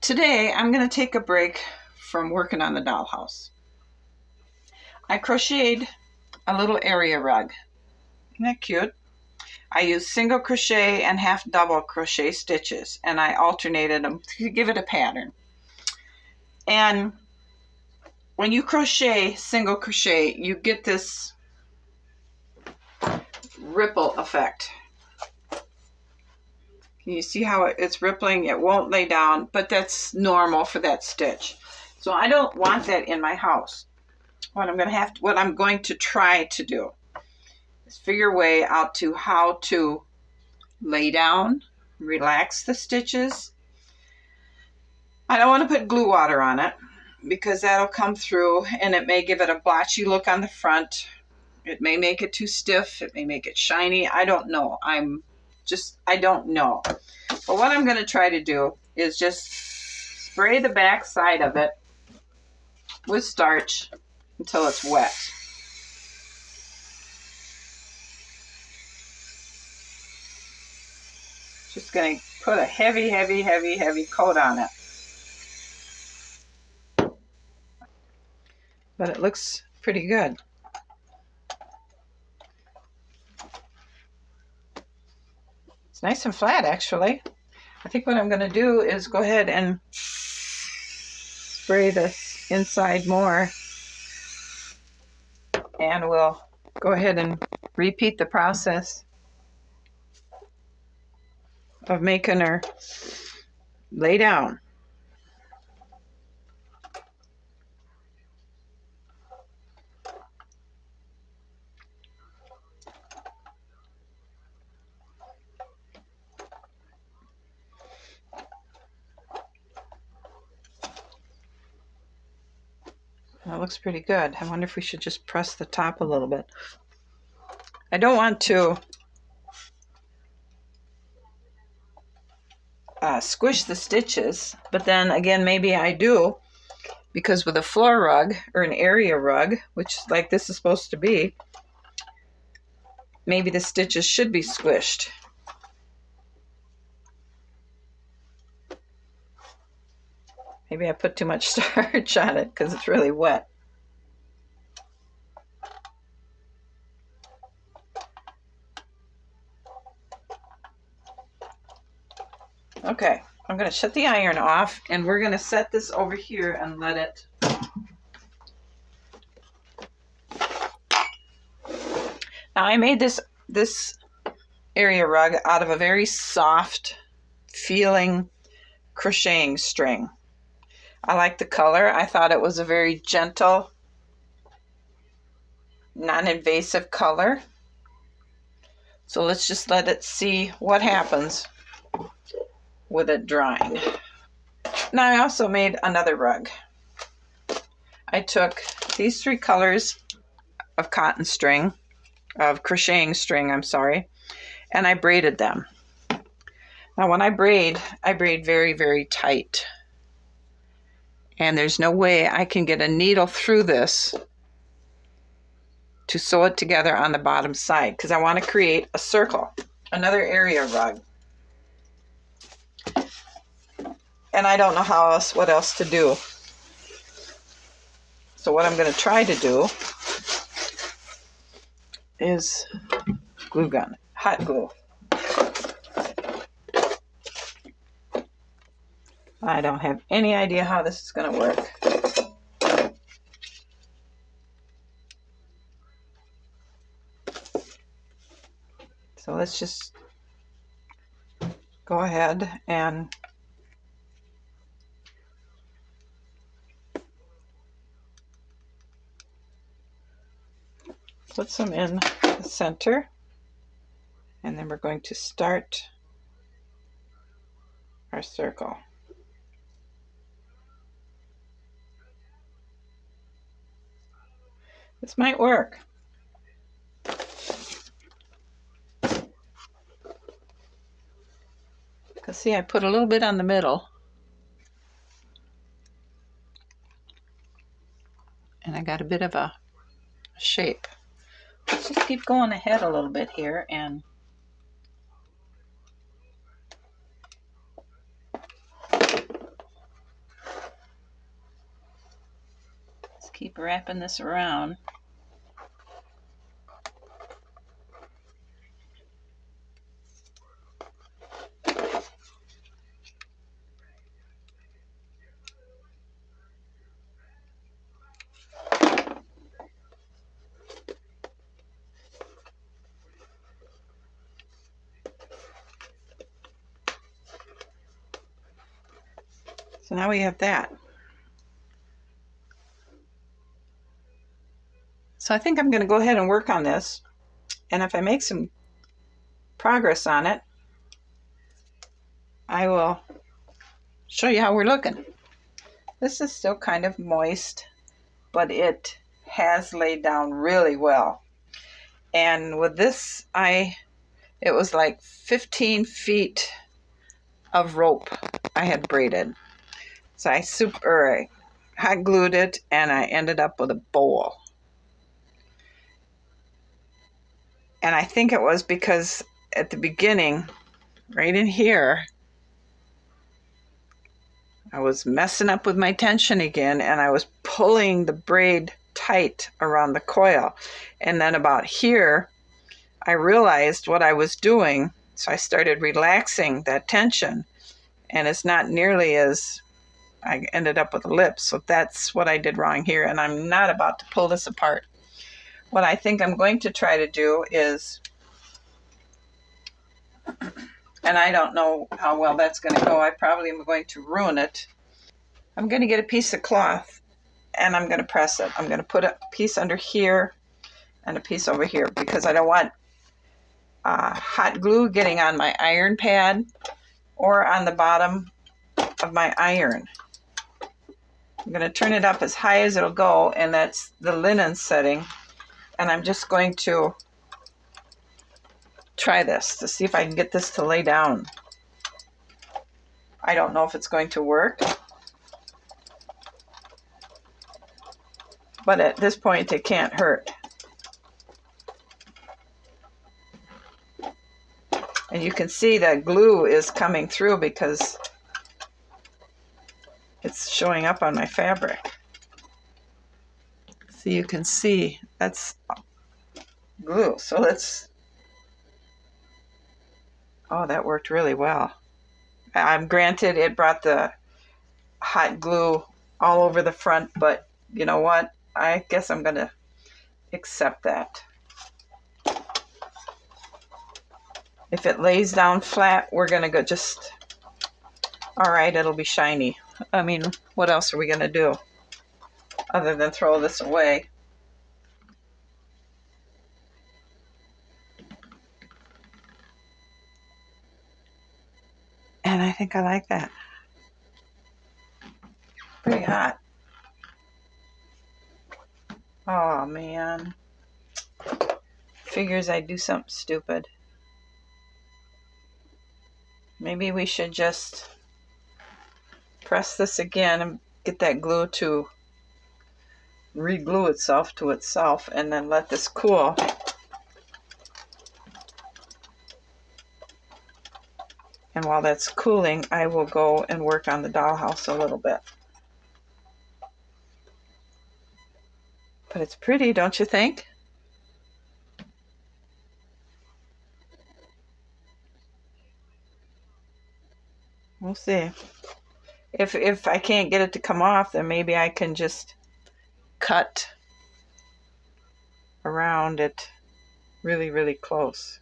Today I'm going to take a break from working on the dollhouse. I crocheted a little area rug. Isn't that cute? I used single crochet and half double crochet stitches, and I alternated them to give it a pattern. And when you crochet single crochet, you get this ripple effect. Can you see how it's rippling? It won't lay down, but that's normal for that stitch. So I don't want that in my house. What I'm going to try to do is figure a way out to how to lay down, relax the stitches. I don't want to put glue water on it because that'll come through and it may give it a blotchy look on the front. It may make it too stiff. It may make it shiny. I don't know. I don't know. But what I'm going to try to do is just spray the back side of it with starch until it's wet. Just going to put a heavy coat on it. But it looks pretty good. It's nice and flat, actually. I think what I'm going to do is go ahead and spray this inside more. And we'll go ahead and repeat the process of making her lay down. That looks pretty good. I wonder if we should just press the top a little bit. I don't want to squish the stitches, but then again, maybe I do, because with a floor rug or an area rug, which like this is supposed to be, maybe the stitches should be squished. Maybe I put too much starch on it because it's really wet. Okay, I'm going to shut the iron off and we're going to set this over here and let it. Now I made this area rug out of a very soft feeling crocheting string. I like the color. I thought it was a very gentle, non-invasive color. So let's just let it see what happens with it drying. Now I also made another rug. I took these 3 colors of cotton string, of crocheting string, I'm sorry, and I braided them. Now when I braid very tight. And there's no way I can get a needle through this to sew it together on the bottom side because I want to create a circle, another area rug. And I don't know what else to do. So what I'm going to try to do is glue gun, hot glue. I don't have any idea how this is going to work. So let's just go ahead and put some in the center. And then we're going to start our circle. This might work. Because see, I put a little bit on the middle. And I got a bit of a shape. Let's just keep going ahead a little bit here and Keep wrapping this around. So now we have that. So I think I'm going to go ahead and work on this. And if I make some progress on it, I will show you how we're looking. This is still kind of moist, but it has laid down really well. And with this, it was like 15 feet of rope I had braided. So I hot glued it, and I ended up with a bowl. And I think it was because at the beginning, right in here, I was messing up with my tension again, and I was pulling the braid tight around the coil. And then about here, I realized what I was doing, so I started relaxing that tension, and it's not nearly as, I ended up with a lip. So that's what I did wrong here, and I'm not about to pull this apart. What I think I'm going to try to do is, and I don't know how well that's going to go. I probably am going to ruin it. I'm going to get a piece of cloth, and I'm going to press it. I'm going to put a piece under here and a piece over here, because I don't want hot glue getting on my iron pad or on the bottom of my iron. I'm going to turn it up as high as it'll go, and that's the linen setting. And I'm just going to try this to see if I can get this to lay down. I don't know if it's going to work, but at this point it can't hurt. And you can see that glue is coming through because it's showing up on my fabric. So you can see that's glue. So oh, that worked really well. Granted, it brought the hot glue all over the front, but you know what? I guess I'm going to accept that. If it lays down flat, we're going to go just, all right, it'll be shiny. I mean, what else are we going to do other than throw this away? And I think I like that. Pretty hot. Oh, man. Figures I'd do something stupid. Maybe we should just press this again and get that glue to re-glue itself to itself, and then let this cool. And while that's cooling, I will go and work on the dollhouse a little bit. But it's pretty, don't you think? We'll see. If I can't get it to come off, then maybe I can just cut around it really, really close.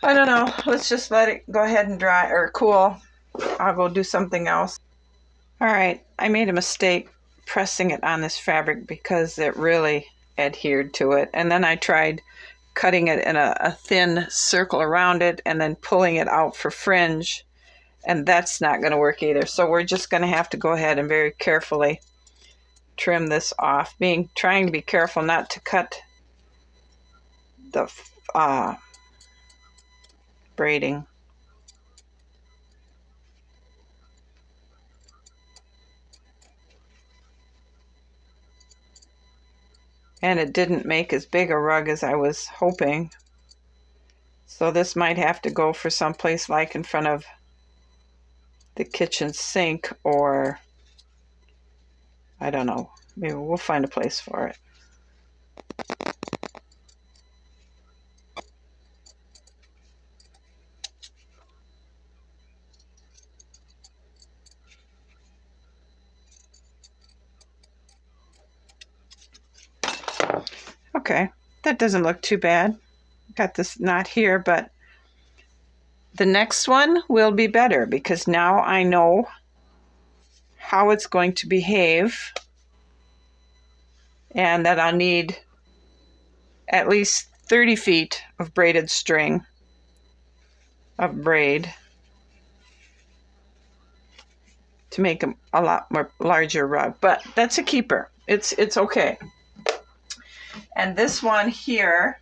I don't know. Let's just let it go ahead and dry or cool. I'll go do something else. All right. I made a mistake pressing it on this fabric because it really adhered to it. And then I tried cutting it in a thin circle around it and then pulling it out for fringe. And that's not going to work either. So we're just going to have to go ahead and very carefully trim this off. Trying to be careful not to cut the braiding. And it didn't make as big a rug as I was hoping. So this might have to go for someplace like in front of the kitchen sink or I don't know. Maybe we'll find a place for it. Okay, that doesn't look too bad. Got this knot here, but the next one will be better because now I know how it's going to behave, and that I'll need at least 30 feet of braided string of braid to make a lot more larger rug, but that's a keeper. It's okay. And this one here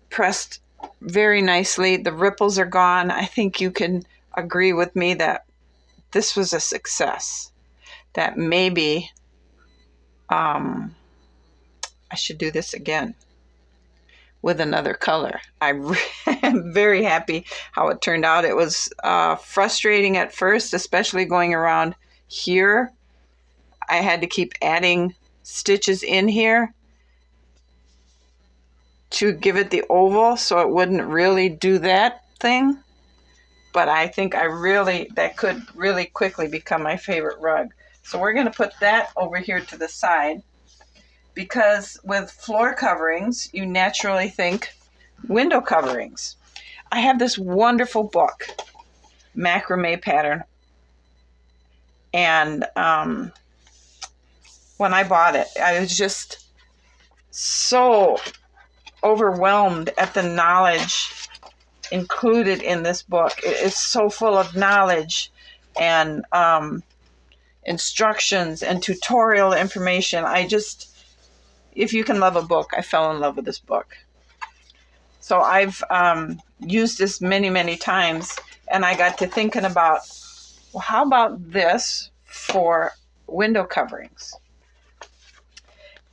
pressed very nicely. The ripples are gone. I think you can agree with me that this was a success. That maybe I should do this again with another color. I am very happy how it turned out. It was frustrating at first, especially going around here. I had to keep adding stitches in here to give it the oval so it wouldn't really do that thing. But I think that could really quickly become my favorite rug. So we're going to put that over here to the side, because with floor coverings, you naturally think window coverings. I have this wonderful book, Macrame Pattern. And when I bought it, I was just so overwhelmed at the knowledge included in this book. It is so full of knowledge and instructions and tutorial information. If you can love a book, I fell in love with this book. So I've used this many, many times, and I got to thinking about, well, how about this for window coverings?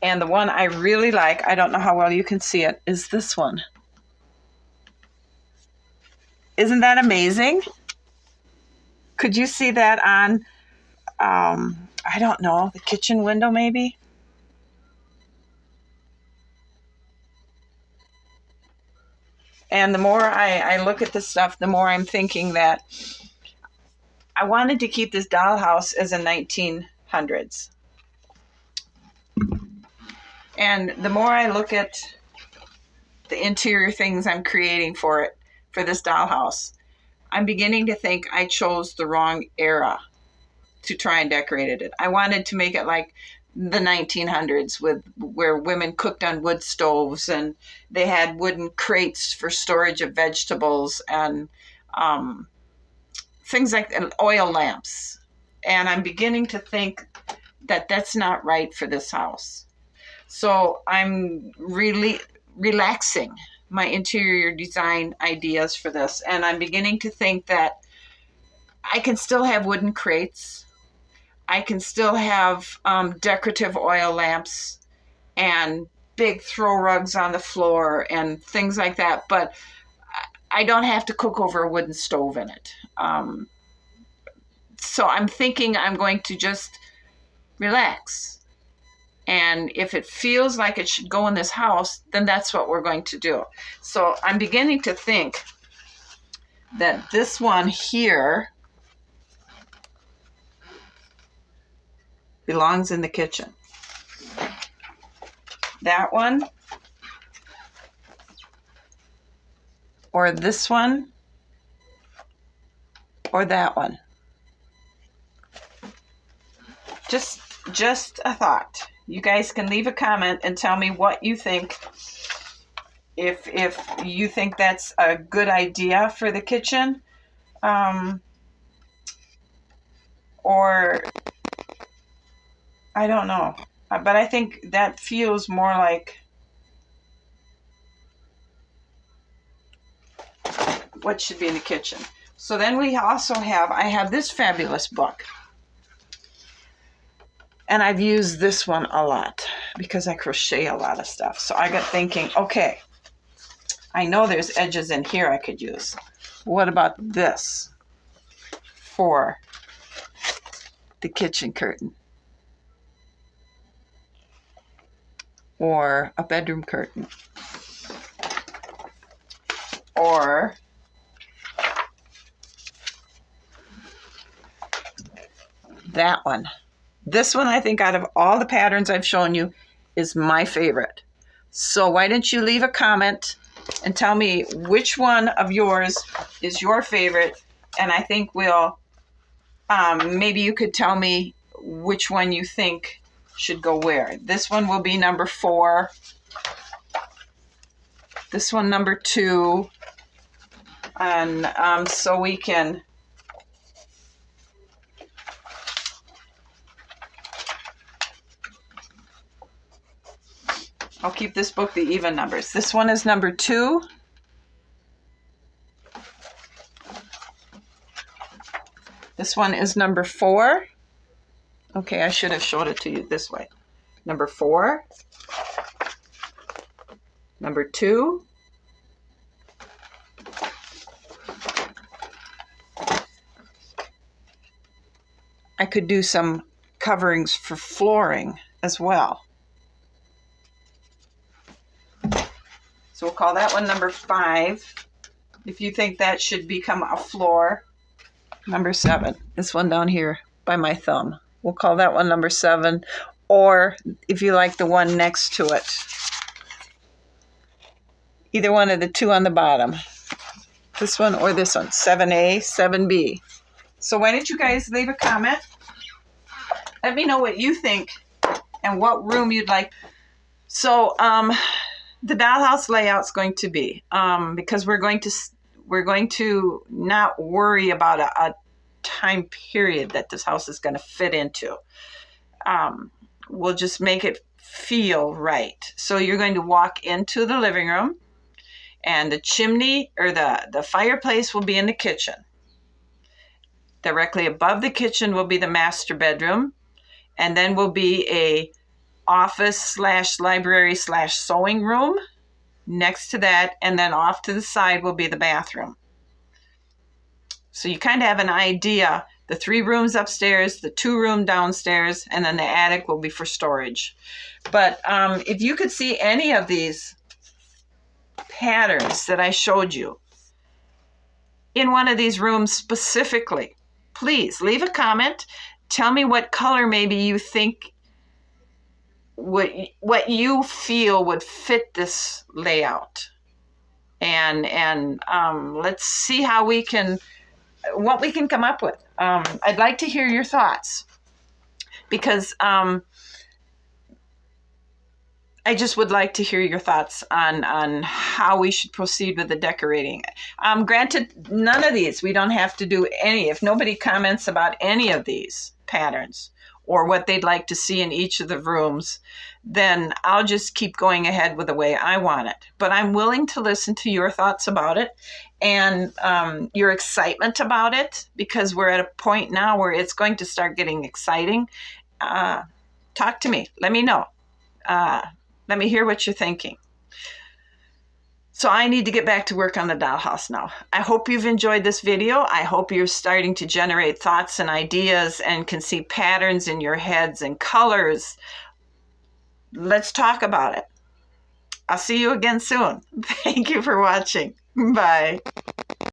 And the one I really like, I don't know how well you can see it, is this one. Isn't that amazing? Could you see that on, I don't know, the kitchen window maybe? And the more I look at this stuff, the more I'm thinking that I wanted to keep this dollhouse as a 1900s. And the more I look at the interior things I'm creating for this dollhouse, I'm beginning to think I chose the wrong era to try and decorate it. I wanted to make it like the 1900s, where women cooked on wood stoves and they had wooden crates for storage of vegetables and things like oil lamps. And I'm beginning to think that that's not right for this house. So I'm really relaxing my interior design ideas for this. And I'm beginning to think that I can still have wooden crates. I can still have decorative oil lamps and big throw rugs on the floor and things like that. But I don't have to cook over a wooden stove in it. So I'm thinking I'm going to just relax. And if it feels like it should go in this house, then that's what we're going to do. So I'm beginning to think that this one here belongs in the kitchen. That one, or this one, or that one. Just a thought. You guys can leave a comment and tell me what you think. If you think that's a good idea for the kitchen, or I don't know. But I think that feels more like what should be in the kitchen. So then I have this fabulous book. And I've used this one a lot because I crochet a lot of stuff. So I got thinking, okay, I know there's edges in here I could use. What about this for the kitchen curtain or a bedroom curtain or that one. This one, I think, out of all the patterns I've shown you, is my favorite. So why don't you leave a comment and tell me which one of yours is your favorite, and I think we'll, maybe you could tell me which one you think should go where. This one will be number 4. This one number 2. And so we can I'll keep this book the even numbers. This one is number 2. This one is number 4. Okay, I should have showed it to you this way. Number 4. Number 2. I could do some coverings for flooring as well. So we'll call that one number 5. If you think that should become a floor. Number 7. This one down here by my thumb. We'll call that one number 7. Or if you like the one next to it. Either one of the 2 on the bottom. This one or this one. 7A, 7B. So why don't you guys leave a comment? Let me know what you think and what room you'd like. So, the dollhouse layout's going to be, because we're going to not worry about a time period that this house is going to fit into. We'll just make it feel right. So you're going to walk into the living room, and the chimney or the fireplace will be in the kitchen. Directly above the kitchen will be the master bedroom, and then will be a office / library / sewing room next to that, and then off to the side will be the bathroom. So you kind of have an idea. The 3 rooms upstairs, the 2 room downstairs, and then the attic will be for storage. But if you could see any of these patterns that I showed you in one of these rooms specifically, please leave a comment. Tell me what color maybe you think what you feel would fit this layout, and let's see how what we can come up with. I'd like to hear your thoughts, because I just would like to hear your thoughts on how we should proceed with the decorating. Granted, none of these, we don't have to do any. If nobody comments about any of these patterns or what they'd like to see in each of the rooms, then I'll just keep going ahead with the way I want it. But I'm willing to listen to your thoughts about it and your excitement about it, because we're at a point now where it's going to start getting exciting. Talk to me. Let me know. Let me hear what you're thinking. So I need to get back to work on the dollhouse now. I hope you've enjoyed this video. I hope you're starting to generate thoughts and ideas and can see patterns in your heads and colors. Let's talk about it. I'll see you again soon. Thank you for watching. Bye.